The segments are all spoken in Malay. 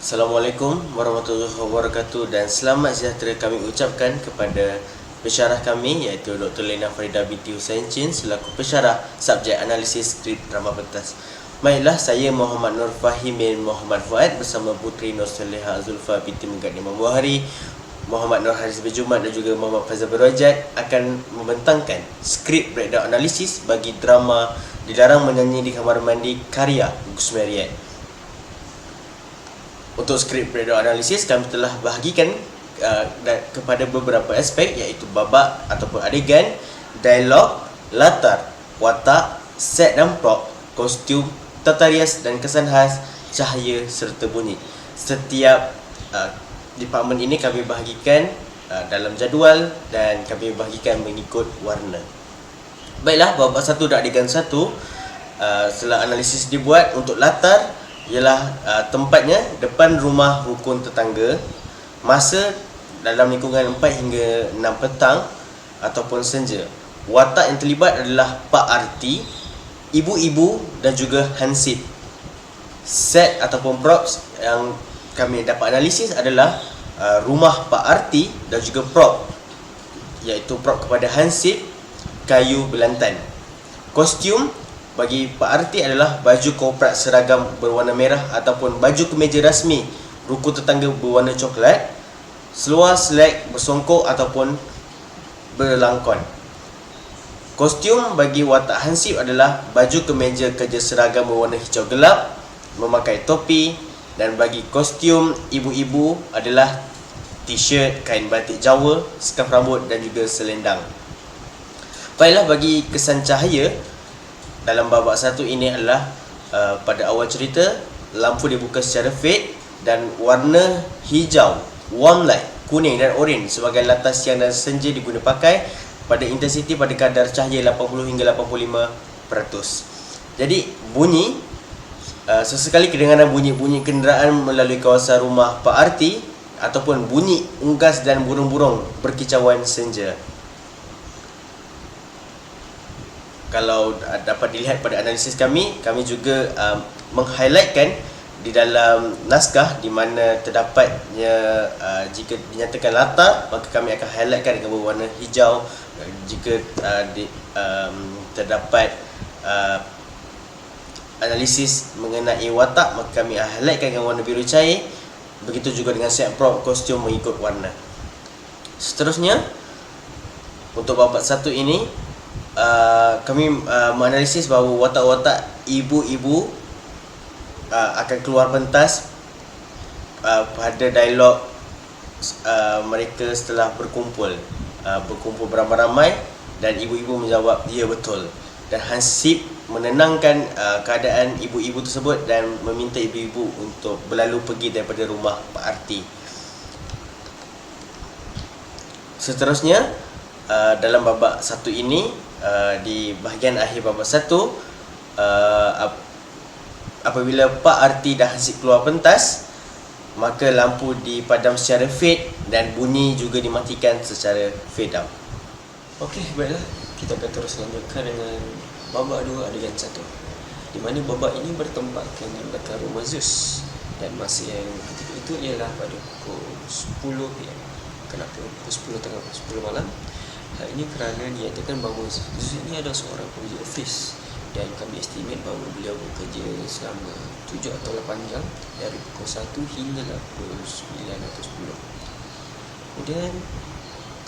Assalamualaikum warahmatullahi wabarakatuh dan selamat sejahtera kami ucapkan kepada pensyarah kami iaitu Dr. Lena Farida binti Hussein Chin selaku pensyarah subjek analisis skrip drama pentas. Baiklah, saya Muhammad Nur Fahim bin Muhammad Fuad bersama Putri Nur Saleha Zulfa binti Megat Imam Buhari, Muhammad Nur Haris Berjumat dan juga Muhammad Faizal Berwajat akan membentangkan skrip breakdown analisis bagi drama Dilarang Menyanyi di Kamar Mandi karya Gus Mariat. Untuk skrip breakdown analisis kami telah bahagikan kepada beberapa aspek iaitu babak ataupun adegan, dialog, latar, watak, set dan prop, kostum, tata rias dan kesan khas, cahaya serta bunyi. Setiap departmen ini kami bahagikan dalam jadual dan kami bahagikan mengikut warna. Baiklah, babak 1 dan adegan 1 setelah analisis dibuat. Untuk latar ialah tempatnya depan rumah rukun tetangga, masa dalam lingkungan 4 hingga 6 petang ataupun senja. Watak yang terlibat adalah Pak Arti, ibu-ibu dan juga Hansip. Set ataupun props yang kami dapat analisis adalah rumah Pak Arti dan juga prop iaitu prop kepada Hansip, kayu belantan. Kostum bagi Pak Arti adalah baju korporat seragam berwarna merah ataupun baju kemeja rasmi rukun tetangga berwarna coklat, seluar selek bersongkok ataupun berlangkon. Kostum bagi watak Hansip adalah baju kemeja kerja seragam berwarna hijau gelap, memakai topi, dan bagi kostum ibu-ibu adalah t-shirt, kain batik Jawa, skaf rambut dan juga selendang. Baiklah, bagi kesan cahaya dalam babak 1 ini adalah pada awal cerita lampu dibuka secara fade dan warna hijau, warm light, kuning dan oren sebagai latar siang dan senja diguna pakai pada intensiti pada kadar cahaya 80 hingga 85%. Jadi bunyi sesekali kedengaran bunyi-bunyi kenderaan melalui kawasan rumah Pak Arti ataupun bunyi unggas dan burung-burung berkicauan senja. Kalau dapat dilihat pada analisis kami juga meng-highlightkan di dalam naskah di mana terdapatnya jika dinyatakan latar, maka kami akan highlightkan dengan berwarna hijau. Jika terdapat analisis mengenai watak, maka kami highlightkan dengan warna biru cair. Begitu juga dengan set prop kostum mengikut warna. Seterusnya, untuk babak 1 ini kami menganalisis bahawa watak-watak ibu-ibu akan keluar pentas pada dialog mereka setelah berkumpul beramai-ramai dan ibu-ibu menjawab ya betul, dan Hansip menenangkan keadaan ibu-ibu tersebut dan meminta ibu-ibu untuk berlalu pergi daripada rumah Pak Arti. Seterusnya, dalam babak 1 ini, di bahagian akhir babak 1, apabila Pak Arti dan Hansip keluar pentas, maka lampu dipadam secara fade dan bunyi juga dimatikan secara fade out. Okey, baiklah, kita akan terus lanjutkan dengan babak 2 adegan 1, di mana babak ini bertempatkan di belakang rumah Zeus dan masa yang ketika itu ialah pada pukul 10 PM. Kenapa pukul 10 tengah 10 malam? Hal ini kerana dinyatakan bahawa Zeus ini adalah seorang penguji ofis dan kami estimate bahawa beliau bekerja selama 7 atau 8 jam dari pukul 1 hingga pukul 9 atau 10. Kemudian,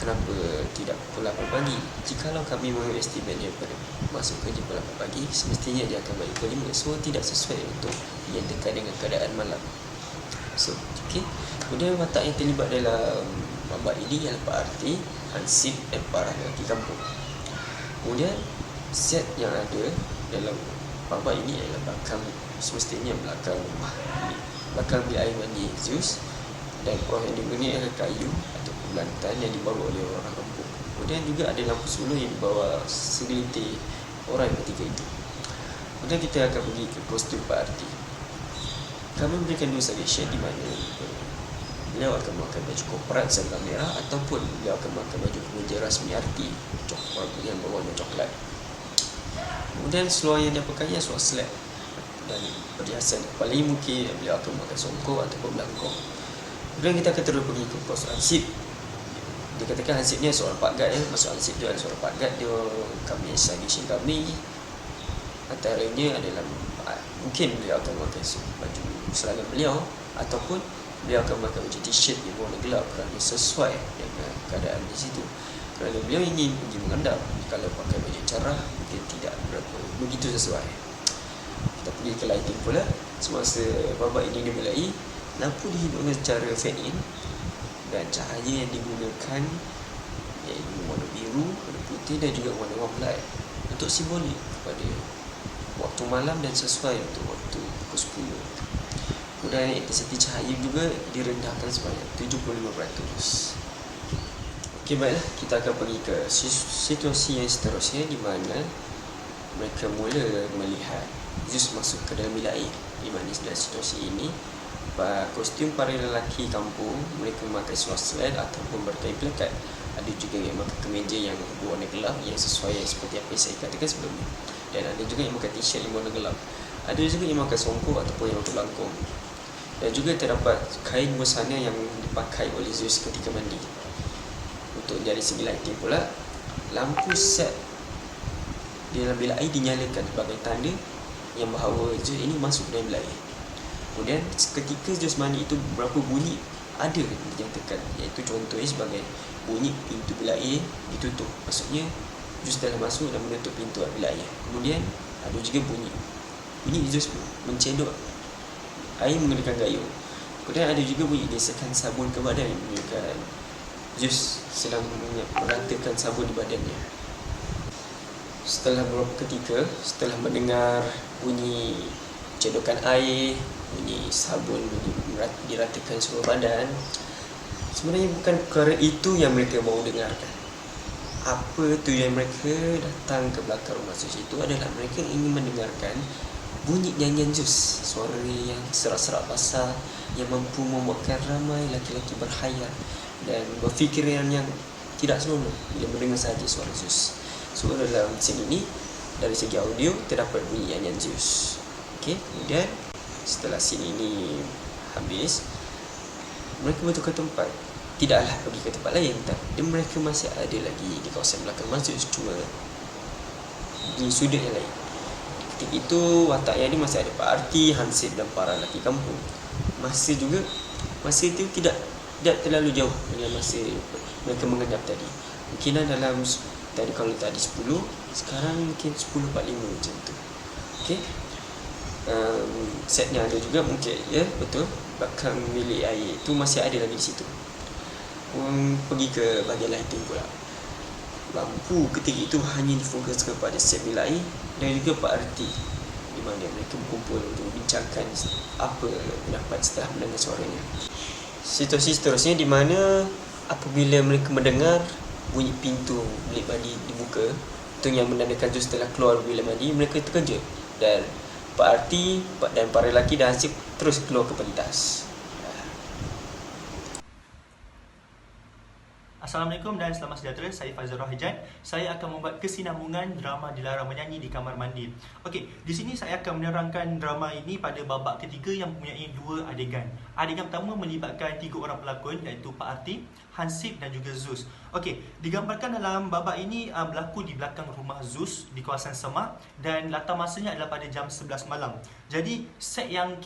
kenapa tidak pukul 8 pagi? Jikalau kami mengestimate daripada masuk kerja pukul 8 pagi, semestinya dia akan balik pukul 5. So, tidak sesuai untuk dinyatakan dengan keadaan malam. So, okay. Kemudian watak yang terlibat dalam babak ini ialah Pak Arti, Hansip dan para lelaki kampung. Kemudian set yang ada dalam babak ini ialah semestinya belakang rumah, belakang bilik air mandi Zeus, dan prop yang digunakan adalah kayu atau belantan yang dibawa oleh orang kampung. Kemudian juga ada lampu suluh yang dibawa segelintir orang ketika itu. Kemudian kita akan pergi ke kostum Pak Arti. Kami memberikan 2 suggestion di mana beliau akan memakai baju korporat seragam merah ataupun beliau akan memakai baju kemeja rasmi Arti yang berwarna coklat. Kemudian seluar yang dia pakai seluar selek dan perhiasan. Apalagi mungkin beliau akan memakai songkok ataupun belangkong. Kemudian kita akan terus pergi ke pos ansip. Dikatakan ansip ni seorang Pak Gad Masuk ansip dia ada seorang Pak Gad, dia kami establishing kami. Antaranya adalah mungkin beliau akan memakai baju seragam beliau, ataupun beliau akan memakai baju t-shirt yang warna gelap kerana sesuai dengan keadaan di situ. Kerana beliau ingin pergi mengendap, kalau pakai baju cerah mungkin tidak berapa begitu sesuai. Kita pergi ke lighting pula. Semasa babak ini dimulai, lampu dihidupkan secara fan in dan cahaya yang digunakan iaitu warna biru, warna putih dan juga warna warm light untuk simbolik kepada waktu malam dan sesuai untuk waktu pukul 10. Kemudian intensiti cahaya juga direndahkan sebanyak 75%. Okey, baiklah, kita akan pergi ke situasi yang seterusnya di mana mereka mula melihat Zeus masuk ke dalam bilik air. Di mana dalam situasi ini kostum para lelaki kampung mereka memakai swaslet ataupun berkain pelekat. Ada juga yang memakai kemeja yang berwarna gelap yang sesuai seperti apa yang saya katakan sebelum ini. Dan ada juga yang memakai t-shirt yang berwarna gelap. Ada juga yang memakai songkok ataupun yang memakai belangkong. Dan juga terdapat kain busana yang dipakai oleh Zeus ketika mandi. Untuk dari segi lighting pula, lampu set di dalam bilik air dinyalakan sebagai tanda yang bahawa Zeus ini masuk dalam bilik air. Kemudian ketika Zeus mandi itu beberapa bunyi ada dinyatakan, iaitu contohnya sebagai bunyi pintu bilik air ditutup. Maksudnya Zeus telah masuk dan menutup pintu bilik air. Kemudian ada juga bunyi Zeus mencedok air menggunakan gayung. Kemudian ada juga bunyi gesekan sabun ke badan yang menunjukkan Zeus sedang meratakan sabun di badannya. Setelah beberapa ketika, setelah mendengar bunyi cedokan air, bunyi sabun diratakan seluruh badan, sebenarnya bukan perkara itu yang mereka mahu dengarkan. Apa tujuan mereka datang ke belakang rumah Zeus itu adalah mereka ingin mendengarkan bunyi nyanyian Zeus, suara yang serak-serak basah yang mampu membuatkan ramai laki-laki berhayal dan berfikiran yang tidak senonoh bila mendengar sahaja suara Zeus. So dalam scene ini, dari segi audio terdapat bunyi nyanyian Zeus. Okey, kemudian setelah scene ini habis, mereka bertukar tempat. Tidaklah pergi ke tempat lain, tapi mereka masih ada lagi di kawasan belakang masjid, cuma di sudut yang lain. Ketika itu watak yang ini masih ada Pak Arti, Hansip dan para lelaki kampung. Masa itu tidak terlalu jauh dengan masa mereka mengendap tadi. Mungkin dalam tadi, kalau tadi 10, sekarang mungkin 10.45 macam tu. Okey. Setnya ada juga mungkin, ya, betul. Belakang bilik air itu masih ada lagi di situ. Pergi ke bahagian lighting pula. Lampu ketika itu hanya difokus kepada set bilik air dan juga Pak Arti, di mana mereka berkumpul untuk membincangkan apa pendapat setelah mendengar suaranya. Situasi seterusnya di mana apabila mereka mendengar bunyi pintu bilik mandi dibuka, itu yang menandakan Zeus setelah keluar bilik mandi, mereka terkejut dan Pak Arti dan para lelaki dan Hansip terus keluar ke pentas. Assalamualaikum dan selamat sejahtera. Saya Faizal Rohijan. Saya akan membuat kesinambungan drama Dilarang Menyanyi di Kamar Mandi. Okey, di sini saya akan menerangkan drama ini pada babak ketiga yang mempunyai 2 adegan. Adegan pertama melibatkan 3 orang pelakon iaitu Pak Arti, Hansip dan juga Zeus. Okey, digambarkan dalam babak ini berlaku di belakang rumah Zeus di kawasan Semak dan latar masanya adalah pada jam 11 malam. Jadi set yang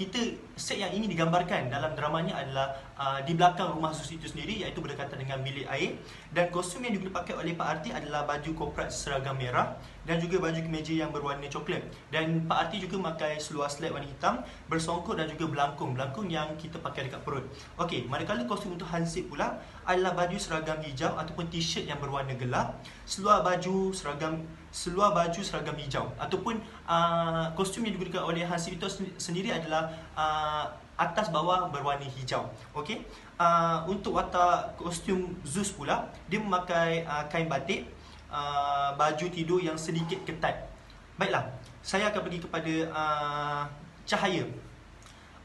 ini digambarkan dalam dramanya adalah di belakang rumah Zeus itu sendiri, iaitu berdekatan dengan bilik air, dan kostum yang dipakai oleh Pak Arti adalah baju korporat seragam merah dan juga baju kemeja yang berwarna coklat, dan Pak Arti juga memakai seluar slab warna hitam bersongkok dan juga belangkong yang kita pakai dekat perut. Okey, manakala kostum untuk Hansip pula adalah baju seragam hijau ataupun t-shirt yang berwarna gelap, seluar baju seragam hijau, ataupun kostum yang digunakan oleh Hansip itu sendiri adalah atas bawah berwarna hijau. Okey. Untuk watak kostum Zeus pula, dia memakai kain batik, baju tidur yang sedikit ketat. Baiklah, saya akan pergi kepada cahaya.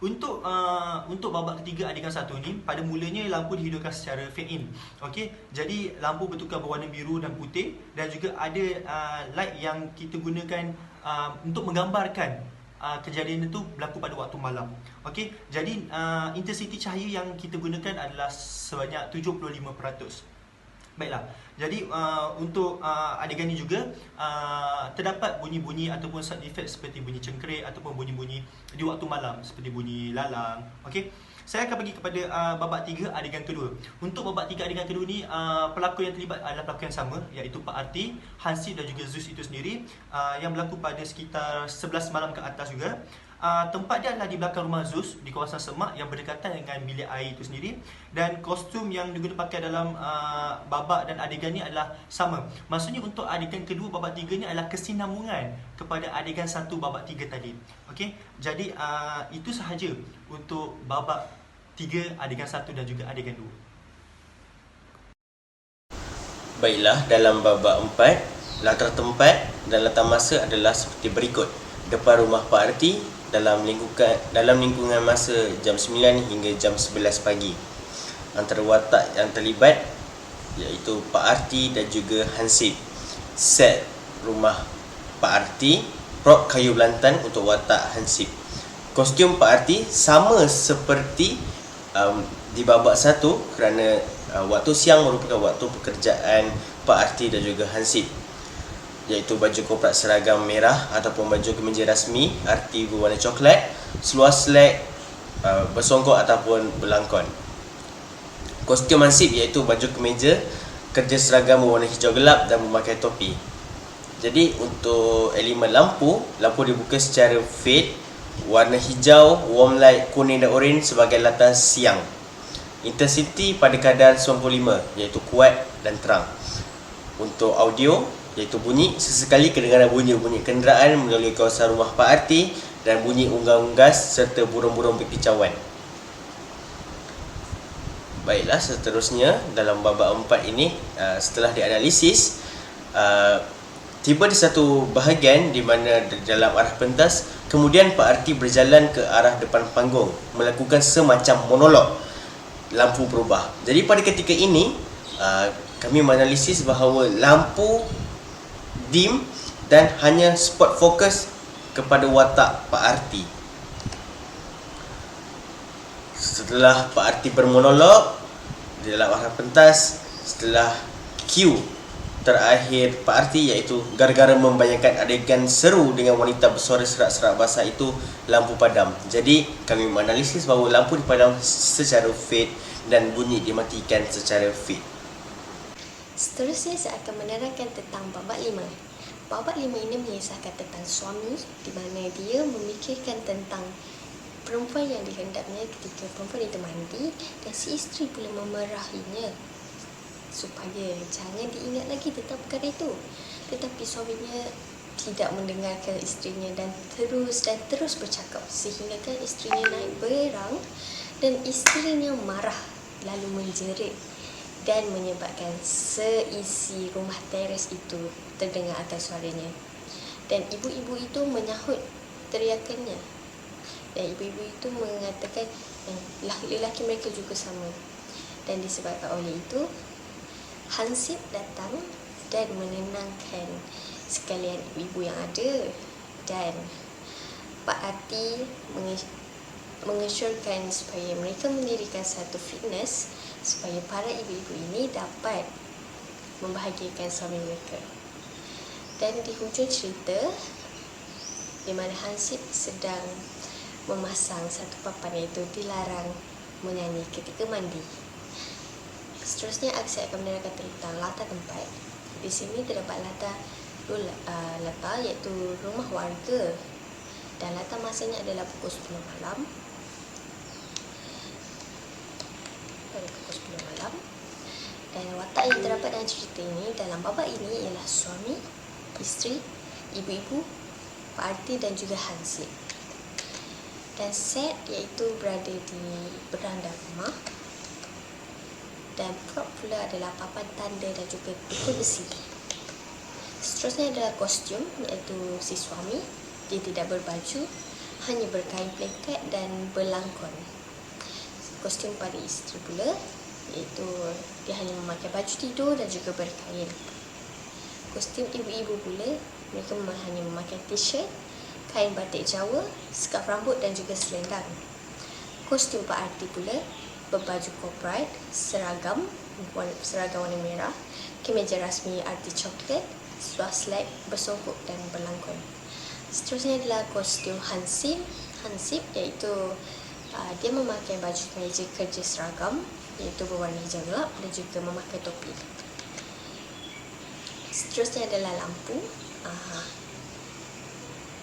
Untuk babak ketiga adegan 1 ni, pada mulanya lampu dihidupkan secara fade in. Okey, jadi lampu bertukar berwarna biru dan putih, dan juga ada light yang kita gunakan untuk menggambarkan kejadian itu berlaku pada waktu malam. Okey, jadi intensiti cahaya yang kita gunakan adalah sebanyak 75%. Baiklah. Jadi untuk adegan ini juga terdapat bunyi-bunyi ataupun sound effect seperti bunyi cengkerik ataupun bunyi-bunyi di waktu malam seperti bunyi lalang. Okey. Saya akan pergi kepada babak 3 adegan kedua. Untuk babak 3 adegan kedua ni pelakon yang terlibat adalah pelakon yang sama, iaitu Pak Arti, Hansip dan juga Zeus itu sendiri, yang berlaku pada sekitar 11 malam ke atas juga. Tempat dia adalah di belakang rumah Zeus di kawasan semak yang berdekatan dengan bilik air itu sendiri, dan kostum yang digunakan pakai dalam babak dan adegan ni adalah sama. Maksudnya untuk adegan kedua babak 3 ni adalah kesinambungan kepada adegan 1 babak 3 tadi. Okey, jadi itu sahaja untuk babak 3 adegan 1 dan juga adegan 2. Baiklah, dalam babak 4, latar tempat dan latar masa adalah seperti berikut. Depan rumah Pak Arti dalam lingkungan masa jam 9 hingga jam 11 pagi. Antara watak yang terlibat iaitu Pak Arti dan juga Hansip. Set rumah Pak Arti, prop kayu belantan untuk watak Hansip. Kostum Pak Arti sama seperti di babak 1 kerana waktu siang merupakan waktu pekerjaan Pak Arti dan juga Hansip, iaitu baju koprak seragam merah ataupun baju kemeja rasmi arti berwarna coklat, seluar selek bersongkok ataupun berlangkon. Kostum Hansip iaitu baju kemeja kerja seragam berwarna hijau gelap dan memakai topi. Jadi untuk elemen lampu dibuka secara fade, warna hijau, warm light, kuning dan orange sebagai latar siang. Intensity pada kadar 95 iaitu kuat dan terang. Untuk audio iaitu bunyi, sesekali kedengaran bunyi kenderaan melalui kawasan rumah Pak Arti dan bunyi unggas-unggas serta burung-burung berkicauan. Baiklah, seterusnya dalam babak 4 ini setelah dianalisis, tiba di satu bahagian di mana dalam arah pentas, kemudian Pak Arti berjalan ke arah depan panggung melakukan semacam monolog. Lampu berubah. Jadi pada ketika ini kami menganalisis bahawa lampu dim dan hanya spot fokus kepada watak Pak Arti. Setelah Pak Arti bermonolog di dalam arah pentas, setelah cue terakhir Pak Arti iaitu gara-gara membayangkan adegan seru dengan wanita bersuara serak-serak basah itu, lampu padam. Jadi kami menganalisis bahawa lampu dipadam secara fade dan bunyi dimatikan secara fade. Seterusnya saya akan menerangkan tentang babak 5. Babak 5 ini mengisahkan tentang suami di mana dia memikirkan tentang perempuan yang dihendaknya ketika perempuan itu mandi, dan si isteri pula memerahinya supaya jangan diingat lagi tentang perkara itu. Tetapi suaminya tidak mendengarkan isterinya dan terus bercakap sehingga kan isterinya naik berang dan isterinya marah lalu menjerit dan menyebabkan seisi rumah teres itu terdengar akan suaranya. Dan ibu-ibu itu menyahut teriakannya. Dan ibu-ibu itu mengatakan lelaki mereka juga sama. Dan disebabkan oleh itu, Hansip datang dan menenangkan sekalian ibu yang ada, dan Pak Arti mengesyorkan supaya mereka mendirikan satu fitness supaya para ibu-ibu ini dapat membahagiakan suami mereka. Dan di hujung cerita, di mana Hansip sedang memasang satu papan iaitu dilarang menyanyi ketika mandi. Seterusnya saya akan menerangkan tentang latar tempat. Di sini terdapat latar iaitu rumah warga, dan latar masanya adalah pukul 10 malam. Pada pukul 10 malam. Dan watak yang terdapat dalam cerita ini, dalam babak ini ialah suami, isteri, ibu-ibu, Pak Arti dan juga Hansip. Dan set iaitu berada di beranda rumah, dan prop pula adalah papan tanda dan juga pikul besi. Seterusnya adalah kostum iaitu si suami, dia tidak berbaju, hanya berkain plekat dan berlangkon. Kostum pada isteri pula iaitu dia hanya memakai baju tidur dan juga berkain. Kostum ibu-ibu pula, mereka hanya memakai t-shirt, kain batik Jawa, skaf rambut dan juga selendang. Kostum Pak Arti pula berbaju korporat, seragam warna merah, kemeja rasmi arti coklat, seluar slack bersongkok dan berlangkon. Seterusnya adalah kostum Hansip. Hansip iaitu dia memakai baju kemeja kerja seragam iaitu berwarna hijau gelap dan juga memakai topi. Seterusnya adalah lampu.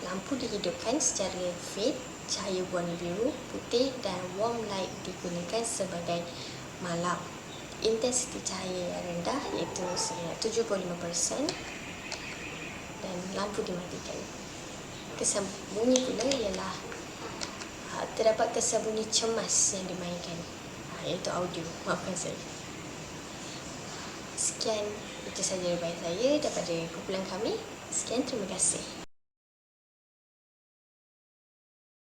Lampu dihidupkan secara fade, cahaya berwarna biru, putih dan warm light digunakan sebagai malam. Intensiti cahaya yang rendah iaitu sebanyak 75% dan lampu dimatikan. Kesan bunyi pula ialah terdapat kesan bunyi cemas yang dimainkan, iaitu audio. Maafkan saya. Sekian, itu sahaja daripada saya daripada kumpulan kami. Sekian, terima kasih.